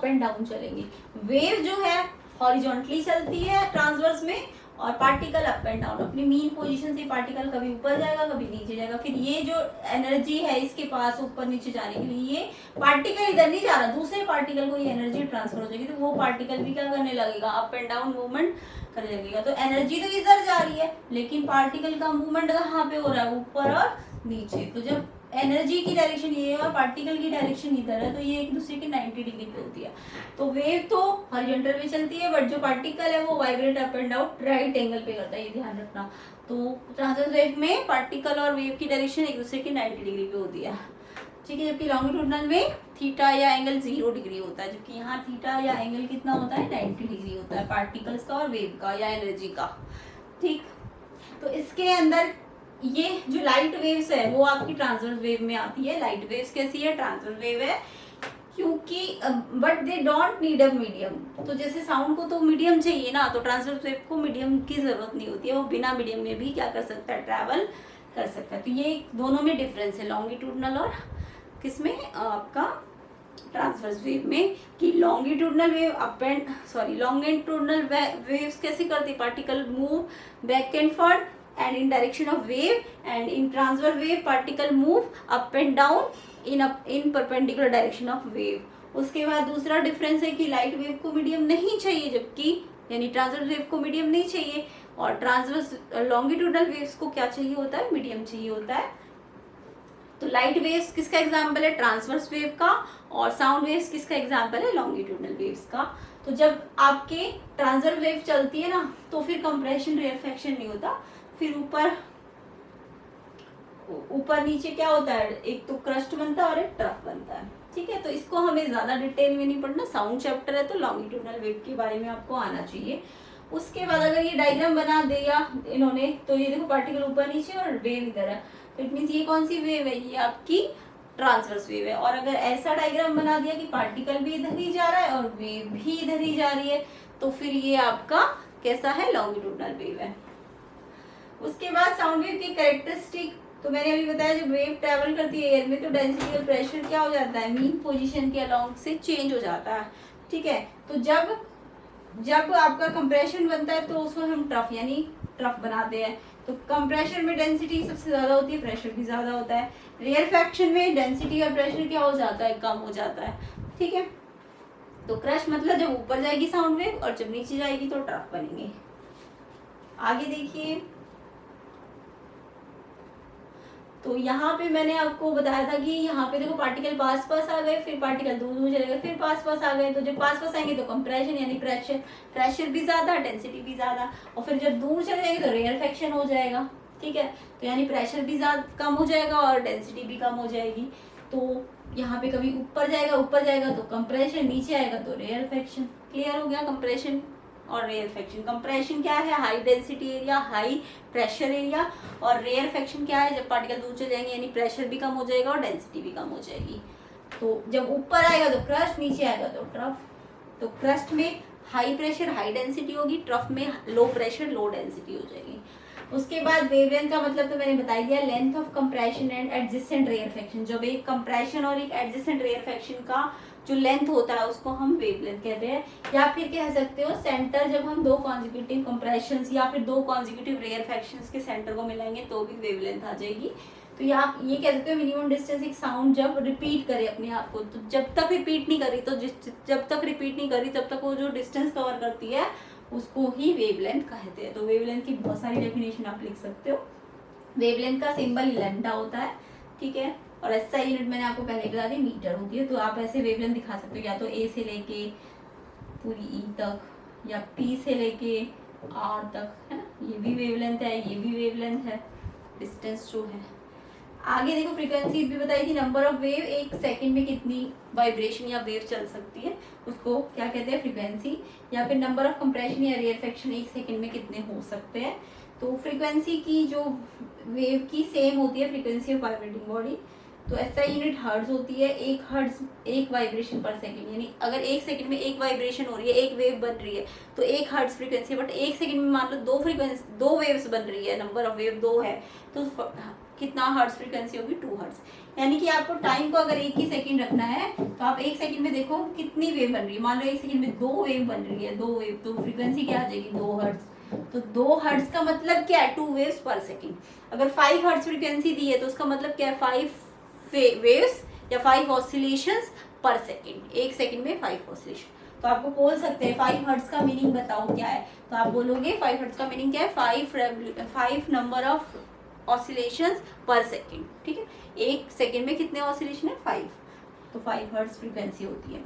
Up and down चलेंगे। Wave जो है हॉरिजॉन्टली चलती है ट्रांसवर्स में, और पार्टिकल अप एंड डाउन अपनी मीन पोजीशन से पार्टिकल कभी ऊपर जाएगा कभी नीचे जाएगा। फिर ये जो एनर्जी है इसके पास ऊपर नीचे जाने के लिए, ये पार्टिकल इधर नहीं जा रहा, दूसरे पार्टिकल को ये एनर्जी ट्रांसफर हो जाएगी, तो वो पार्टिकल भी क्या करने लगेगा, अप एंड डाउन मूवमेंट करने लगेगा। तो एनर्जी तो इधर जा रही है लेकिन पार्टिकल का मूवमेंट कहाँ पे हो रहा है, ऊपर और नीचे। तो जब एनर्जी की डायरेक्शन ये है और पार्टिकल की डायरेक्शन इधर है, तो ये एक दूसरे के 90 डिग्री पे होती है। तो वेव तो हॉरिजॉन्टल में चलती है, बट जो पार्टिकल है वो vibrate up and down right angle पे करता है, ये ध्यान रखना। तो ट्रांसवर्स वेव में पार्टिकल और वेव की डायरेक्शन एक दूसरे के 90 डिग्री पे होती है, ठीक है। जबकि लॉन्गिट्यूडनल में थीटा या एंगल 0 डिग्री होता है, जबकि यहाँ थीटा या एंगल कितना होता है, 90 डिग्री होता है पार्टिकल्स का और वेव का या एनर्जी का, ठीक। तो इसके अंदर ये जो लाइट वेव्स है वो आपकी ट्रांसवर्स वेव में आती है। लाइट वेव्स कैसी है, ट्रांसवर्स वेव है, क्योंकि but they don't need a medium. तो जैसे साउंड को तो मीडियम चाहिए ना, तो ट्रांसवर्स वेव को मीडियम की जरूरत नहीं होती है, वो बिना मीडियम में भी क्या कर सकता है, ट्रैवल कर सकता है। तो ये दोनों में डिफरेंस है लॉन्गिट्यूडनल और किसमें, आपका ट्रांसवर्स वेव में। कि लॉन्गिट्यूडनल वेव लॉन्गिट्यूडनल वेव्स कैसे करती, particle move back and forward and in direction of wave, and in transverse wave particle move up and down in perpendicular direction of wave। उसके बाद दूसरा डिफरेंस है कि light wave को medium नहीं चाहिए, जबकि यानी ट्रांसवर्स वेव को मीडियम नहीं चाहिए, और ट्रांसवर्स लॉन्गिट्यूडनल वेव्स को क्या चाहिए होता है, मीडियम चाहिए होता है। तो लाइट वेव्स किसका एग्जाम्पल है, ट्रांसवर्स वेव का, और साउंड वेव्स किसका एग्जाम्पल है, लॉन्गिट्यूडनल वेव्स का। तो जब आपके ट्रांसवर्स वेव चलती है ना, तो फिर कंप्रेशन रेयरफेक्शन नहीं होता, फिर ऊपर नीचे क्या होता है, एक तो क्रस्ट बनता है और एक ट्रफ बनता है, ठीक है। तो इसको हमें ज्यादा डिटेल में नहीं पढ़ना, साउंड चैप्टर है तो लॉन्गिट्यूडनल वेव के बारे में आपको आना चाहिए। उसके बाद अगर ये डायग्राम बना दिया इन्होंने, तो ये देखो पार्टिकल ऊपर नीचे और वेव इधर है, तो इट मीन्स ये कौन सी वेव है, ये आपकी ट्रांसवर्स वेव है। और अगर ऐसा डायग्राम बना दिया कि पार्टिकल भी इधर ही जा रहा है और वेव भी इधर ही जा रही है, तो फिर ये आपका कैसा है, लॉन्गिट्यूडनल वेव है। उसके बाद साउंड वेव की कैरेक्टरिस्टिक, तो मैंने अभी बताया जब वेव ट्रेवल करती है एयर में, तो डेंसिटी और प्रेशर क्या हो जाता है, मीन पोजीशन के अलोंग से चेंज हो जाता है, ठीक है। तो जब आपका कंप्रेशन बनता है तो उसको हम ट्रफ यानी ट्रफ बनाते हैं। तो कंप्रेशन में डेंसिटी सबसे ज्यादा होती है, प्रेशर भी ज्यादा होता है। रेयरफेक्शन में डेंसिटी और प्रेशर क्या हो जाता है, कम हो जाता है, ठीक है। तो क्रश मतलब जब ऊपर जाएगी साउंड वेव और जब नीचे जाएगी तो ट्रफ बनेंगे। आगे देखिए, तो यहाँ पे मैंने आपको बताया था कि यहाँ पे देखो पार्टिकल पास पास आ गए, फिर पार्टिकल दूर दूर चले गए, फिर पास पास आ गए। तो जब पास पास आएंगे तो कंप्रेशन यानी प्रेशर भी ज्यादा, डेंसिटी भी ज्यादा, और फिर जब दूर चले जाएंगे तो रेयरफेक्शन हो जाएगा, ठीक है। तो यानी प्रेशर भी ज्यादा कम हो जाएगा और डेंसिटी भी कम हो जाएगी। तो यहाँ पे कभी ऊपर जाएगा तो कंप्रेशन, नीचे आएगा तो रेयरफेक्शन। क्लियर हो गया कंप्रेशन और रेयरफेक्शन। कंप्रेशन क्या है, high density area, high pressure area, और रेयरफेक्शन क्या है, जब पार्टिकल दूर चले जाएंगे यानी प्रेशर भी कम हो जाएगा और डेंसिटी भी कम हो जाएगी। तो जब ऊपर आएगा तो क्रस्ट, नीचे आएगा तो ट्रफ। तो क्रस्ट में हाई प्रेशर हाई डेंसिटी होगी, ट्रफ में लो प्रेशर लो डेंसिटी हो जाएगी। उसके बाद वेवलेंथ का मतलब तो मैंने बता दिया, length of compression and adjacent rarefaction. जब एक कंप्रेशन और एक एडजेसेंट रेयरफेक्शन का जो लेंथ होता है उसको हम वेवलेंथ कहते हैं। या फिर कह सकते हो सेंटर, जब हम दो कॉन्जिक्यूटिव कंप्रेशंस या फिर दो कॉन्जिक्यूटिव रेयरफेक्शंस के सेंटर को मिलाएंगे तो भी वेवलेंथ आ जाएगी। तो आप ये कह सकते हो मिनिमम डिस्टेंस एक साउंड जब रिपीट करे अपने आप को, तो जब तक रिपीट नहीं करी तब तक वो जो डिस्टेंस कवर करती है उसको ही वेवलेंथ कहते हैं। तो वेवलेंथ की बहुत सारी डेफिनेशन आप लिख सकते हो। वेवलेंथ का सिंबल लैम्डा होता है, ठीक है। और ऐसा यूनिट मैंने आपको पहले बता दी मीटर होती है। तो आप ऐसे वेवलेंथ दिखा सकते हो, या तो ए से लेके पूरी ई तक, या पी से लेके आर तक, है ना। ये भी वेवलेंथ है, ये भी वेवलेंथ है, डिस्टेंस जो है। आगे देखो फ्रीक्वेंसी भी बताई थी, नंबर ऑफ वेव, एक सेकंड में कितनी वाइब्रेशन या वेव चल सकती है उसको क्या कहते हैं, फ्रीक्वेंसी। या फिर नंबर ऑफ कंप्रेशन या रेयरफेक्शन एक सेकंड में कितने हो सकते हैं। तो फ्रीक्वेंसी की जो वेव की सेम होती है फ्रीक्वेंसी ऑफ वाइब्रेटिंग बॉडी। तो ऐसा यूनिट हर्ट्ज होती है, एक हर्ट्ज एक वाइब्रेशन पर सेकंड, यानी अगर एक सेकंड में एक वाइब्रेशन हो रही है, एक वेव बन रही है तो एक हर्ट्ज फ्रीक्वेंसी। बट एक सेकंड में मान लो दो वेव्स बन रही है, नंबर ऑफ वेव 2 है, तो कितना हर्ट्ज फ्रीक्वेंसी होगी, 2 हर्ट्ज। यानी कि आपको टाइम को अगर 1 ही सेकंड रखना है तो आप 1 सेकंड में देखो कितनी वेव बन रही है। मान लो 1 सेकंड में 2 वेव बन रही है, 2 वेव, तो फ्रीक्वेंसी क्या आ जाएगी, 2 हर्ट्ज। तो 2 हर्ट्ज का मतलब क्या है, 2 वेव्स पर सेकंड। अगर 5 हर्ट्ज फ्रीक्वेंसी दी है तो उसका मतलब क्या है, 5 वेव्स या 5 ऑसिलेशंस पर सेकंड। 1 सेकंड में 5 ऑसिलेशन। तो आपको बोल सकते हैं 5 हर्ट्ज का मीनिंग बताओ क्या है, तो आप बोलोगे 5 हर्ट्ज का मीनिंग क्या है, 5 नंबर ऑफ ऑसिलेशंस पर सेकंड। ठीक है, 1 सेकंड में कितने ऑसिलेशन है, 5। तो 5 हर्ट्ज फ्रीक्वेंसी होती है।